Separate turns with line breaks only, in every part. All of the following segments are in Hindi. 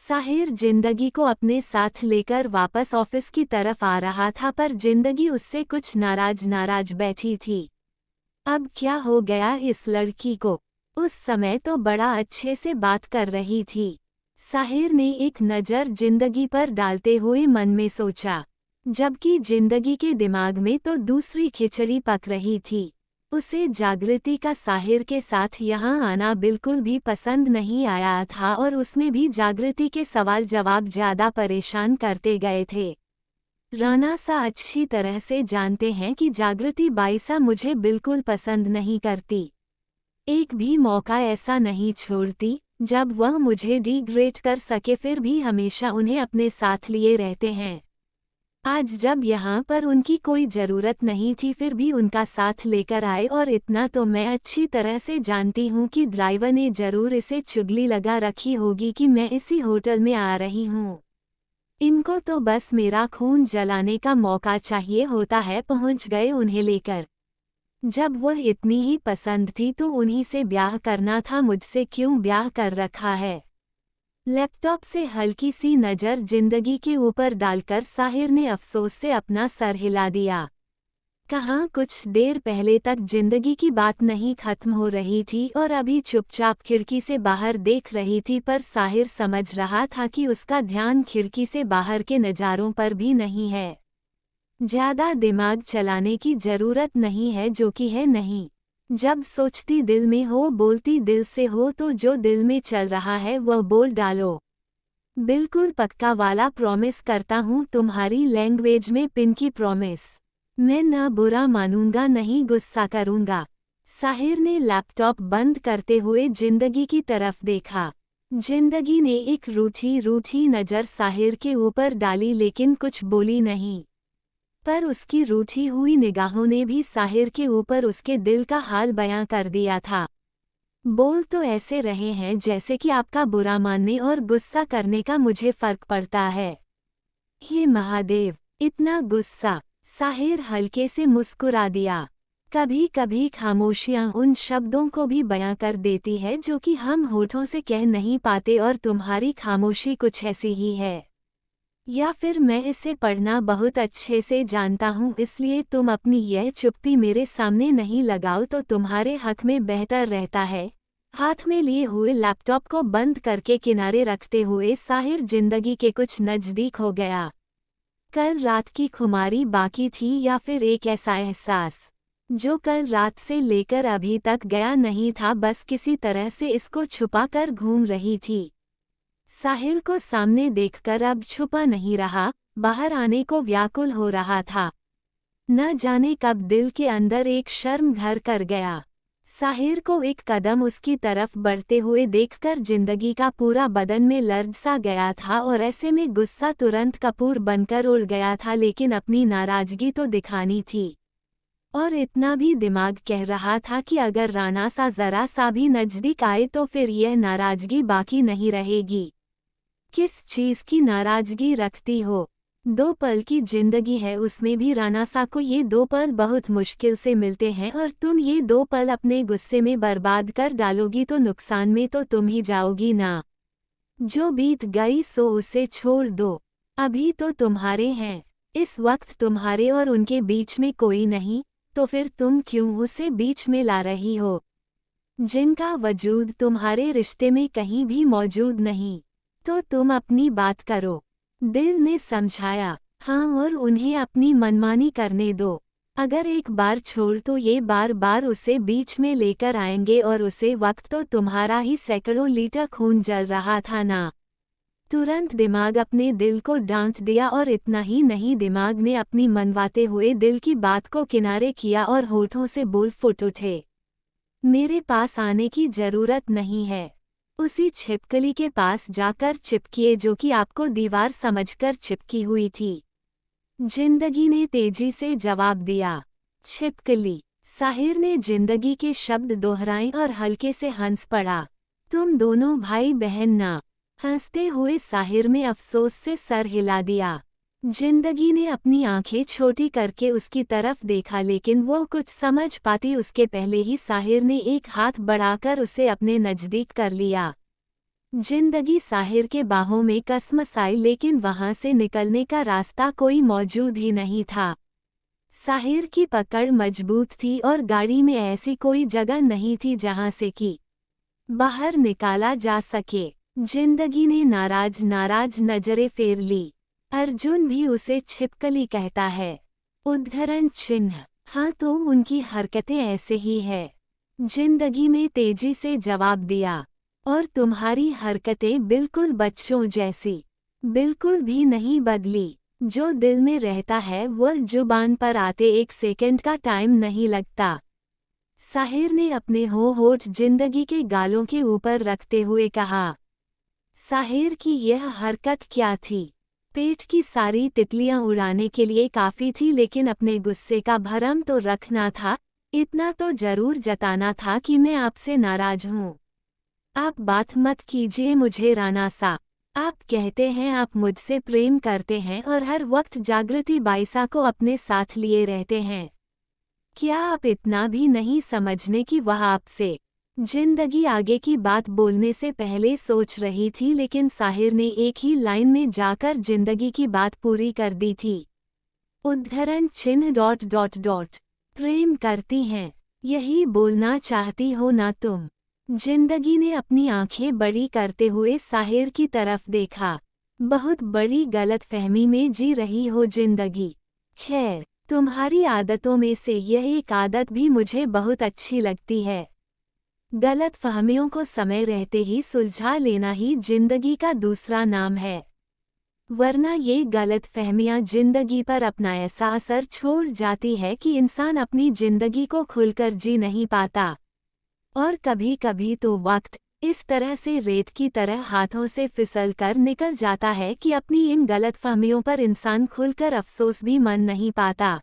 साहिर जिंदगी को अपने साथ लेकर वापस ऑफिस की तरफ आ रहा था, पर जिंदगी उससे कुछ नाराज नाराज बैठी थी। अब क्या हो गया इस लड़की को? उस समय तो बड़ा अच्छे से बात कर रही थी। साहिर ने एक नज़र जिंदगी पर डालते हुए मन में सोचा, जबकि जिंदगी के दिमाग में तो दूसरी खिचड़ी पक रही थी। उसे जागृति का साहिर के साथ यहाँ आना बिल्कुल भी पसंद नहीं आया था, और उसमें भी जागृति के सवाल जवाब ज़्यादा परेशान करते गए थे। राणा सा अच्छी तरह से जानते हैं कि जागृति बाईसा मुझे बिल्कुल पसंद नहीं करती। एक भी मौका ऐसा नहीं छोड़ती जब वह मुझे डिग्रेड कर सके, फिर भी हमेशा उन्हें अपने साथ लिए रहते हैं। आज जब यहाँ पर उनकी कोई ज़रूरत नहीं थी, फिर भी उनका साथ लेकर आए। और इतना तो मैं अच्छी तरह से जानती हूँ कि ड्राइवर ने ज़रूर इसे चुगली लगा रखी होगी कि मैं इसी होटल में आ रही हूँ। इनको तो बस मेरा खून जलाने का मौका चाहिए होता है। पहुँच गए उन्हें लेकर। जब वह इतनी ही पसंद थी तो उन्हीं से ब्याह करना था, मुझसे क्यों ब्याह कर रखा है? लैपटॉप से हल्की सी नज़र जिंदगी के ऊपर डालकर साहिर ने अफसोस से अपना सर हिला दिया। कहाँ कुछ देर पहले तक जिंदगी की बात नहीं खत्म हो रही थी और अभी चुपचाप खिड़की से बाहर देख रही थी, पर साहिर समझ रहा था कि उसका ध्यान खिड़की से बाहर के नज़ारों पर भी नहीं है। ज़्यादा दिमाग चलाने की ज़रूरत नहीं है, जो कि है नहीं। जब सोचती दिल में हो, बोलती दिल से हो, तो जो दिल में चल रहा है वह बोल डालो। बिल्कुल पक्का वाला प्रॉमिस करता हूँ, तुम्हारी लैंग्वेज में पिंकी प्रॉमिस। मैं ना बुरा मानूंगा, नहीं गुस्सा करूंगा। साहिर ने लैपटॉप बंद करते हुए जिंदगी की तरफ देखा। जिंदगी ने एक रूठी रूठी नज़र साहिर के ऊपर डाली, लेकिन कुछ बोली नहीं। पर उसकी रूठी हुई निगाहों ने भी साहिर के ऊपर उसके दिल का हाल बयां कर दिया था। बोल तो ऐसे रहे हैं जैसे कि आपका बुरा मानने और गुस्सा करने का मुझे फर्क पड़ता है। हे महादेव, इतना गुस्सा! साहिर हल्के से मुस्कुरा दिया। कभी कभी खामोशियां उन शब्दों को भी बयां कर देती है जो कि हम होठों से कह नहीं पाते, और तुम्हारी खामोशी कुछ ऐसी ही है। या फिर मैं इसे पढ़ना बहुत अच्छे से जानता हूँ, इसलिए तुम अपनी यह चुप्पी मेरे सामने नहीं लगाओ तो तुम्हारे हक में बेहतर रहता है। हाथ में लिए हुए लैपटॉप को बंद करके किनारे रखते हुए साहिर जिंदगी के कुछ नज़दीक हो गया। कल रात की खुमारी बाकी थी, या फिर एक ऐसा एहसास जो कल रात से लेकर अभी तक गया नहीं था, बस किसी तरह से इसको छुपा कर घूम रही थी। साहिल को सामने देखकर अब छुपा नहीं रहा, बाहर आने को व्याकुल हो रहा था। न जाने कब दिल के अंदर एक शर्म घर कर गया। साहिर को एक कदम उसकी तरफ बढ़ते हुए देखकर जिंदगी का पूरा बदन में लर्ज सा गया था, और ऐसे में गुस्सा तुरंत कपूर बनकर उड़ गया था, लेकिन अपनी नाराजगी तो दिखानी थी। और इतना भी दिमाग कह रहा था कि अगर राणा सा जरा सा भी नजदीक आए तो फिर यह नाराजगी बाकी नहीं रहेगी। किस चीज़ की नाराजगी रखती हो? 2 पल की जिंदगी है, उसमें भी राणा सा को ये 2 पल बहुत मुश्किल से मिलते हैं, और तुम ये 2 पल अपने गुस्से में बर्बाद कर डालोगी तो नुकसान में तो तुम ही जाओगी ना। जो बीत गई सो उसे छोड़ दो, अभी तो तुम्हारे हैं। इस वक्त तुम्हारे और उनके बीच में कोई नहीं, तो फिर तुम क्यों उसे बीच में ला रही हो, जिनका वजूद तुम्हारे रिश्ते में कहीं भी मौजूद नहीं? तो तुम अपनी बात करो। दिल ने समझाया। हाँ, और उन्हें अपनी मनमानी करने दो। अगर एक बार छोड़ तो ये बार बार उसे बीच में लेकर आएंगे, और उसे वक्त तो तुम्हारा ही सैकड़ों लीटर खून जल रहा था ना। तुरंत दिमाग अपने दिल को डांट दिया, और इतना ही नहीं, दिमाग ने अपनी मनवाते हुए दिल की बात को किनारे किया और होठों से बोल फुट उठे, मेरे पास आने की जरूरत नहीं है। उसी छिपकली के पास जाकर चिपकिए जो कि आपको दीवार समझकर चिपकी हुई थी। जिंदगी ने तेजी से जवाब दिया। छिपकली। साहिर ने जिंदगी के शब्द दोहराए और हल्के से हंस पड़ा। तुम दोनों भाई बहन ना? हंसते हुए साहिर में अफसोस से सर हिला दिया। जिंदगी ने अपनी आंखें छोटी करके उसकी तरफ देखा, लेकिन वो कुछ समझ पाती उसके पहले ही साहिर ने एक हाथ बढ़ाकर उसे अपने नज़दीक कर लिया। जिंदगी साहिर के बाहों में कसमस आई, लेकिन वहां से निकलने का रास्ता कोई मौजूद ही नहीं था। साहिर की पकड़ मजबूत थी और गाड़ी में ऐसी कोई जगह नहीं थी जहां से कि बाहर निकाला जा सके। जिंदगी ने नाराज नाराज नजरें फेर ली। अर्जुन भी उसे छिपकली कहता है। उद्धरण चिन्ह। हाँ, तो उनकी हरकतें ऐसे ही है। जिंदगी में तेजी से जवाब दिया। और तुम्हारी हरकतें बिल्कुल बच्चों जैसी। बिल्कुल भी नहीं बदली। जो दिल में रहता है वह जुबान पर आते एक सेकंड का टाइम नहीं लगता। साहिर ने अपने होठ जिंदगी के गालों के ऊपर रखते हुए कहा। साहिर की यह हरकत क्या थी? पेट की सारी तितलियां उड़ाने के लिए काफी थी, लेकिन अपने गुस्से का भरम तो रखना था। इतना तो जरूर जताना था कि मैं आपसे नाराज हूँ। आप बात मत कीजिए मुझे राणा सा। आप कहते हैं आप मुझसे प्रेम करते हैं और हर वक्त जागृति बाईसा को अपने साथ लिए रहते हैं। क्या आप इतना भी नहीं समझने कि वह आपसे? जिंदगी आगे की बात बोलने से पहले सोच रही थी, लेकिन साहिर ने एक ही लाइन में जाकर जिंदगी की बात पूरी कर दी थी। उद्धरण चिन्ह ... प्रेम करती हैं, यही बोलना चाहती हो ना तुम? जिंदगी ने अपनी आंखें बड़ी करते हुए साहिर की तरफ देखा। बहुत बड़ी गलतफहमी में जी रही हो जिंदगी। खैर, तुम्हारी आदतों में से यह एक आदत भी मुझे बहुत अच्छी लगती है। गलतफहमियों को समय रहते ही सुलझा लेना ही जिंदगी का दूसरा नाम है। वरना ये गलतफहमियां जिंदगी पर अपना ऐसा असर छोड़ जाती है कि इंसान अपनी जिंदगी को खुलकर जी नहीं पाता। और कभी कभी तो वक्त इस तरह से रेत की तरह हाथों से फिसल कर निकल जाता है कि अपनी इन गलतफहमियों पर इंसान खुलकर अफसोस भी मन नहीं पाता।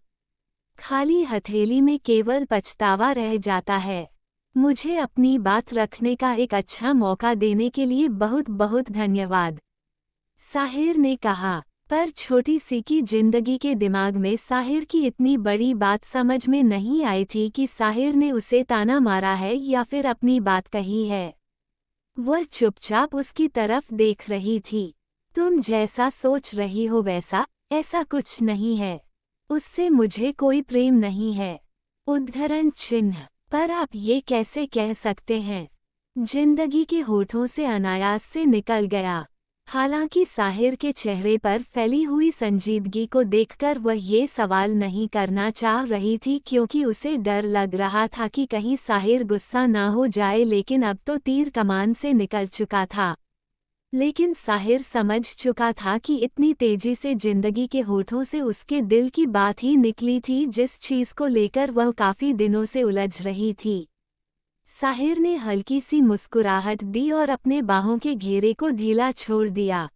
खाली हथेली में केवल पछतावा रह जाता है। मुझे अपनी बात रखने का एक अच्छा मौका देने के लिए बहुत बहुत धन्यवाद, साहिर ने कहा। पर छोटी सी की जिंदगी के दिमाग में साहिर की इतनी बड़ी बात समझ में नहीं आई थी कि साहिर ने उसे ताना मारा है या फिर अपनी बात कही है। वह चुपचाप उसकी तरफ देख रही थी। तुम जैसा सोच रही हो वैसा ऐसा कुछ नहीं है। उससे मुझे कोई प्रेम नहीं है। उद्धरण चिन्ह। पर आप ये कैसे कह सकते हैं? जिंदगी के होठों से अनायास से निकल गया। हालांकि साहिर के चेहरे पर फैली हुई संजीदगी को देखकर वह ये सवाल नहीं करना चाह रही थी, क्योंकि उसे डर लग रहा था कि कहीं साहिर गुस्सा ना हो जाए, लेकिन अब तो तीर कमान से निकल चुका था। लेकिन साहिर समझ चुका था कि इतनी तेजी से जिंदगी के होठों से उसके दिल की बात ही निकली थी, जिस चीज को लेकर वह काफी दिनों से उलझ रही थी। साहिर ने हल्की सी मुस्कुराहट दी और अपने बाहों के घेरे को ढीला छोड़ दिया।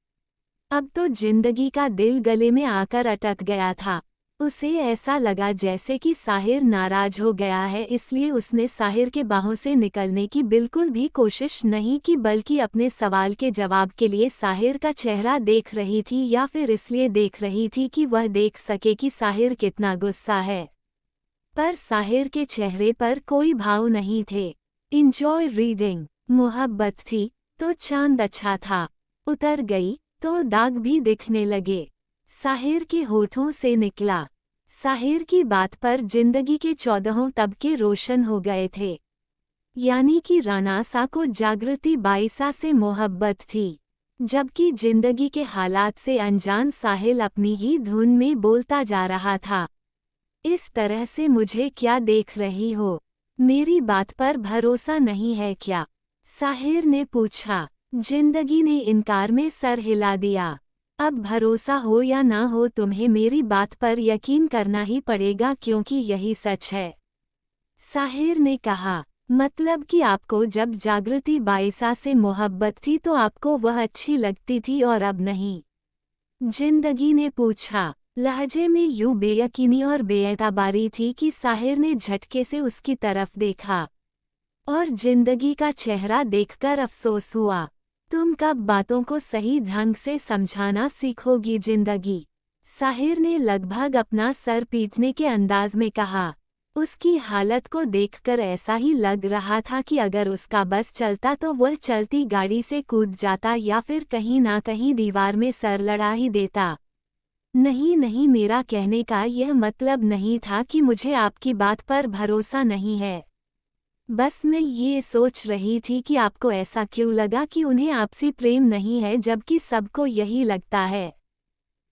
अब तो जिंदगी का दिल गले में आकर अटक गया था। उसे ऐसा लगा जैसे कि साहिर नाराज हो गया है, इसलिए उसने साहिर के बाहों से निकलने की बिल्कुल भी कोशिश नहीं की, बल्कि अपने सवाल के जवाब के लिए साहिर का चेहरा देख रही थी, या फिर इसलिए देख रही थी कि वह देख सके कि साहिर कितना गुस्सा है। पर साहिर के चेहरे पर कोई भाव नहीं थे। Enjoy reading. मोहब्बत थी तो चांद अच्छा था, उतर गई तो दाग भी दिखने लगे। साहिर के होठों से निकला। साहिर की बात पर जिंदगी के 14 तबके रोशन हो गए थे। यानी कि रानासा को जागृति बाईसा से मोहब्बत थी, जबकि जिंदगी के हालात से अनजान साहिल अपनी ही धुन में बोलता जा रहा था। इस तरह से मुझे क्या देख रही हो? मेरी बात पर भरोसा नहीं है क्या? साहिर ने पूछा। जिंदगी ने इनकार में सर हिला दिया। अब भरोसा हो या ना हो, तुम्हें मेरी बात पर यकीन करना ही पड़ेगा, क्योंकि यही सच है, साहिर ने कहा। मतलब कि आपको जब जागृति बाईसा से मोहब्बत थी तो आपको वह अच्छी लगती थी और अब नहीं? जिंदगी ने पूछा। लहजे में यूं बेयकीनी और बेएताबारी थी कि साहिर ने झटके से उसकी तरफ देखा और जिंदगी का चेहरा देखकर अफसोस हुआ। तुम कब बातों को सही ढंग से समझाना सीखोगी जिंदगी? साहिर ने लगभग अपना सर पीटने के अंदाज में कहा। उसकी हालत को देखकर ऐसा ही लग रहा था कि अगर उसका बस चलता तो वह चलती गाड़ी से कूद जाता या फिर कहीं ना कहीं दीवार में सर लड़ा ही देता। नहीं नहीं, मेरा कहने का यह मतलब नहीं था कि मुझे आपकी बात पर भरोसा नहीं है। बस मैं ये सोच रही थी कि आपको ऐसा क्यों लगा कि उन्हें आपसे प्रेम नहीं है जबकि सबको यही लगता है।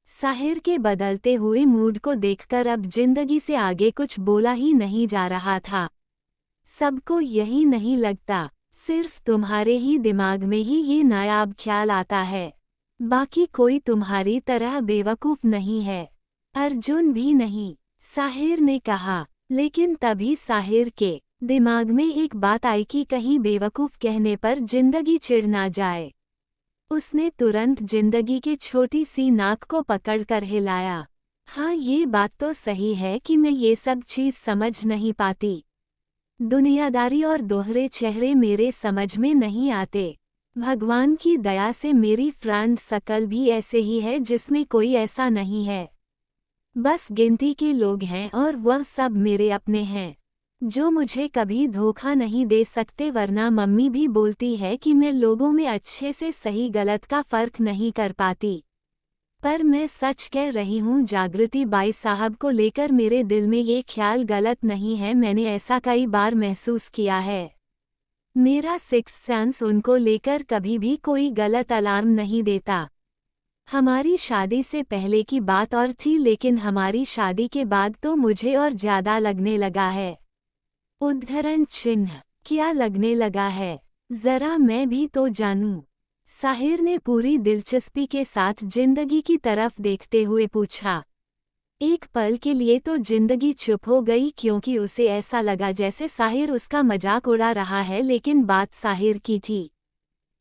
साहिर के बदलते हुए मूड को देखकर अब जिंदगी से आगे कुछ बोला ही नहीं जा रहा था। सबको यही नहीं लगता, सिर्फ तुम्हारे ही दिमाग में ही ये नायाब ख्याल आता है। बाकी कोई तुम्हारी तरह बेवकूफ नहीं है, अर्जुन भी नहीं, साहिर ने कहा। लेकिन तभी साहिर के दिमाग में एक बात आई कि कहीं बेवकूफ कहने पर जिंदगी चिढ़ ना जाए। उसने तुरंत जिंदगी की छोटी सी नाक को पकड़कर हिलाया। हाँ, ये बात तो सही है कि मैं ये सब चीज़ समझ नहीं पाती। दुनियादारी और दोहरे चेहरे मेरे समझ में नहीं आते। भगवान की दया से मेरी फ्रेंड सर्कल भी ऐसे ही है जिसमें कोई ऐसा नहीं है। बस गिनती के लोग हैं और वह सब मेरे अपने हैं जो मुझे कभी धोखा नहीं दे सकते, वरना मम्मी भी बोलती है कि मैं लोगों में अच्छे से सही गलत का फर्क नहीं कर पाती। पर मैं सच कह रही हूँ, जागृति बाई साहब को लेकर मेरे दिल में ये ख्याल गलत नहीं है। मैंने ऐसा कई बार महसूस किया है। मेरा सिक्स सेंस उनको लेकर कभी भी कोई गलत अलार्म नहीं देता। हमारी शादी से पहले की बात और थी, लेकिन हमारी शादी के बाद तो मुझे और ज्यादा लगने लगा है। उद्धरण चिन्ह, क्या लगने लगा है? जरा मैं भी तो जानूं। साहिर ने पूरी दिलचस्पी के साथ जिंदगी की तरफ देखते हुए पूछा। एक पल के लिए तो जिंदगी चुप हो गई, क्योंकि उसे ऐसा लगा जैसे साहिर उसका मजाक उड़ा रहा है, लेकिन बात साहिर की थी।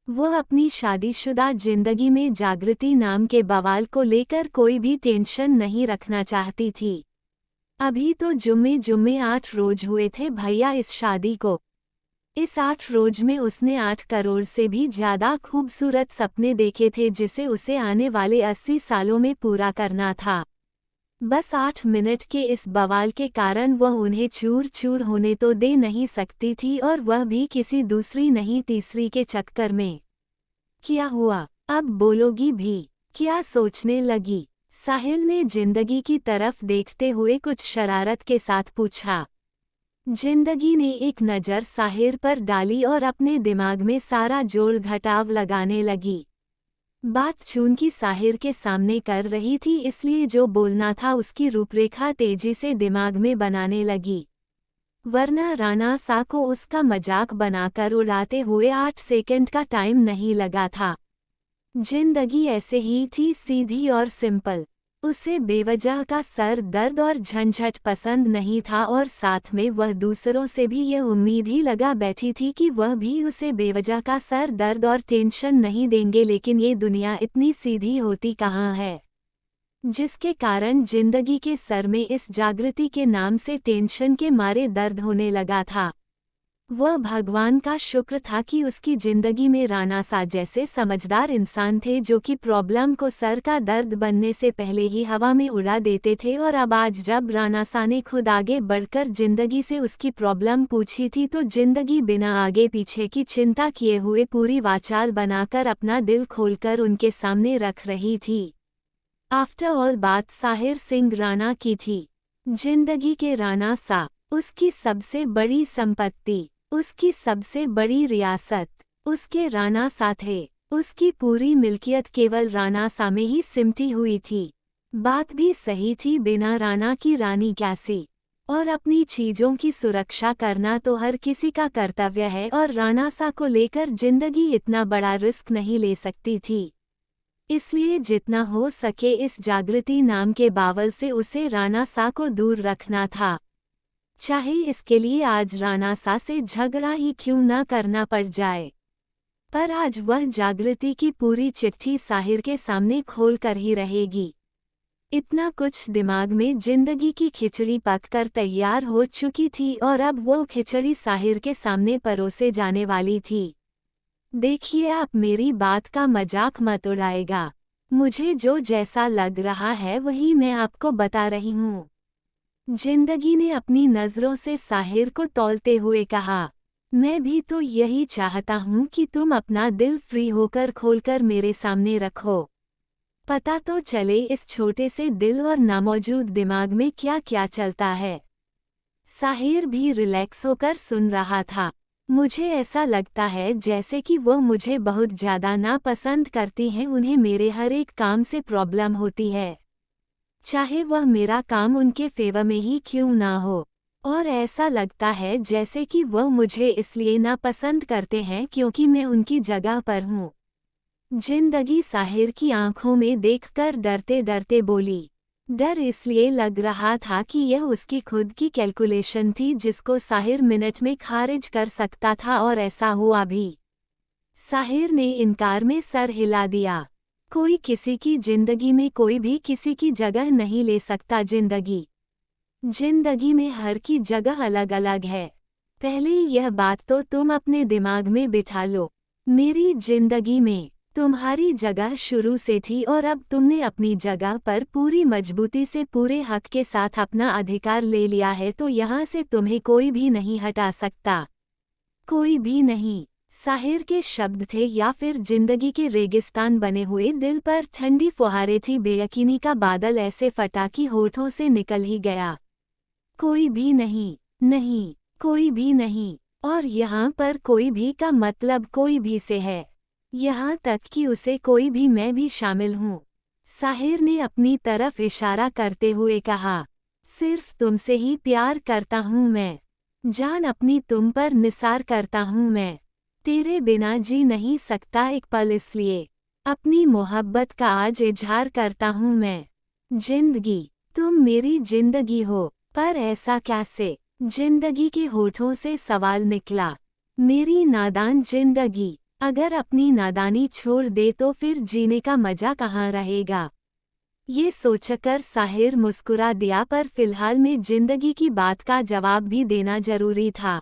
वह अपनी शादीशुदा जिंदगी में जागृति नाम के बवाल को लेकर कोई भी टेंशन नहीं रखना चाहती थी। अभी तो जुम्मे 8 रोज हुए थे भैया इस शादी को। इस 8 रोज में उसने 8 करोड़ से भी ज्यादा खूबसूरत सपने देखे थे जिसे उसे आने वाले 80 सालों में पूरा करना था। बस 8 मिनट के इस बवाल के कारण वह उन्हें चूर चूर होने तो दे नहीं सकती थी, और वह भी किसी दूसरी नहीं तीसरी के चक्कर में। क्या हुआ, अब बोलोगी भी? क्या सोचने लगी? साहिल ने जिंदगी की तरफ देखते हुए कुछ शरारत के साथ पूछा। जिंदगी ने एक नज़र साहिर पर डाली और अपने दिमाग में सारा जोड़ घटाव लगाने लगी। बात चूंकि साहिर के सामने कर रही थी, इसलिए जो बोलना था उसकी रूपरेखा तेजी से दिमाग में बनाने लगी। वरना राणा सा को उसका मजाक बनाकर उड़ाते हुए 8 सेकंड का टाइम नहीं लगा था। जिंदगी ऐसे ही थी, सीधी और सिंपल। उसे बेवजह का सर दर्द और झंझट पसंद नहीं था, और साथ में वह दूसरों से भी यह उम्मीद ही लगा बैठी थी कि वह भी उसे बेवजह का सर दर्द और टेंशन नहीं देंगे। लेकिन ये दुनिया इतनी सीधी होती कहाँ है, जिसके कारण जिंदगी के सर में इस जागृति के नाम से टेंशन के मारे दर्द होने लगा था। वह भगवान का शुक्र था कि उसकी जिंदगी में राणा सा जैसे समझदार इंसान थे जो कि प्रॉब्लम को सर का दर्द बनने से पहले ही हवा में उड़ा देते थे। और अब आज जब राणा सा ने खुद आगे बढ़कर जिंदगी से उसकी प्रॉब्लम पूछी थी, तो जिंदगी बिना आगे पीछे की चिंता किए हुए पूरी वाचाल बनाकर अपना दिल खोलकर उनके सामने रख रही थी। आफ्टर ऑल बात साहिर सिंह राणा की थी। जिंदगी के राणा सा, उसकी सबसे बड़ी संपत्ति, उसकी सबसे बड़ी रियासत उसके राणा सा थे। उसकी पूरी मिल्कियत केवल राणा सा में ही सिमटी हुई थी। बात भी सही थी, बिना राणा की रानी कैसी? और अपनी चीजों की सुरक्षा करना तो हर किसी का कर्तव्य है, और राणा सा को लेकर जिंदगी इतना बड़ा रिस्क नहीं ले सकती थी। इसलिए जितना हो सके इस जागृति नाम के बावल से उसे राणा सा को दूर रखना था, चाहे इसके लिए आज राणा सा से झगड़ा ही क्यों न करना पड़ जाए। पर आज वह जागृति की पूरी चिट्ठी साहिर के सामने खोल कर ही रहेगी। इतना कुछ दिमाग में जिंदगी की खिचड़ी पककर तैयार हो चुकी थी, और अब वो खिचड़ी साहिर के सामने परोसे जाने वाली थी। देखिए, आप मेरी बात का मजाक मत उड़ाएगा। मुझे जो जैसा लग रहा है वही मैं आपको बता रही हूँ। जिंदगी ने अपनी नजरों से साहिर को तौलते हुए कहा, मैं भी तो यही चाहता हूँ कि तुम अपना दिल फ्री होकर खोलकर मेरे सामने रखो। पता तो चले इस छोटे से दिल और नामौजूद दिमाग में क्या क्या चलता है। साहिर भी रिलैक्स होकर सुन रहा था। मुझे ऐसा लगता है जैसे कि वो मुझे बहुत ज़्यादा नापसंद करती हैं, उन्हें मेरे हर एक काम से प्रॉब्लम होती है, चाहे वह मेरा काम उनके फेवर में ही क्यों ना हो। और ऐसा लगता है जैसे कि वह मुझे इसलिए नापसंद करते हैं क्योंकि मैं उनकी जगह पर हूँ। जिंदगी साहिर की आंखों में देखकर डरते डरते बोली। डर इसलिए लग रहा था कि यह उसकी खुद की कैलकुलेशन थी जिसको साहिर मिनट में खारिज कर सकता था, और ऐसा हुआ भी। साहिर ने इनकार में सर हिला दिया। कोई किसी की जिंदगी में कोई भी किसी की जगह नहीं ले सकता। जिंदगी में हर की जगह अलग अलग है। पहले यह बात तो तुम अपने दिमाग में बिठा लो। मेरी जिंदगी में तुम्हारी जगह शुरू से थी और अब तुमने अपनी जगह पर पूरी मजबूती से पूरे हक के साथ अपना अधिकार ले लिया है, तो यहाँ से तुम्हें कोई भी नहीं हटा सकता। कोई भी नहीं। साहिर के शब्द थे या फिर जिंदगी के रेगिस्तान बने हुए दिल पर ठंडी फुहारें थी। बेयकीनी का बादल ऐसे फटा कि होठों से निकल ही गया। कोई भी नहीं, नहीं, कोई भी नहीं। और यहाँ पर कोई भी का मतलब कोई भी से है, यहाँ तक कि उसे कोई भी, मैं भी शामिल हूँ। साहिर ने अपनी तरफ इशारा करते हुए कहा, सिर्फ तुमसे ही प्यार करता हूँ मैं। जान अपनी तुम पर निसार करता हूँ मैं। तेरे बिना जी नहीं सकता एक पल, इसलिए अपनी मोहब्बत का आज इजहार करता हूँ मैं। जिंदगी, तुम मेरी जिंदगी हो। पर ऐसा कैसे? जिंदगी के होठों से सवाल निकला। मेरी नादान जिंदगी, अगर अपनी नादानी छोड़ दे तो फिर जीने का मजा कहाँ रहेगा? ये सोचकर साहिर मुस्कुरा दिया, पर फिलहाल में जिंदगी की बात का जवाब भी देना जरूरी था।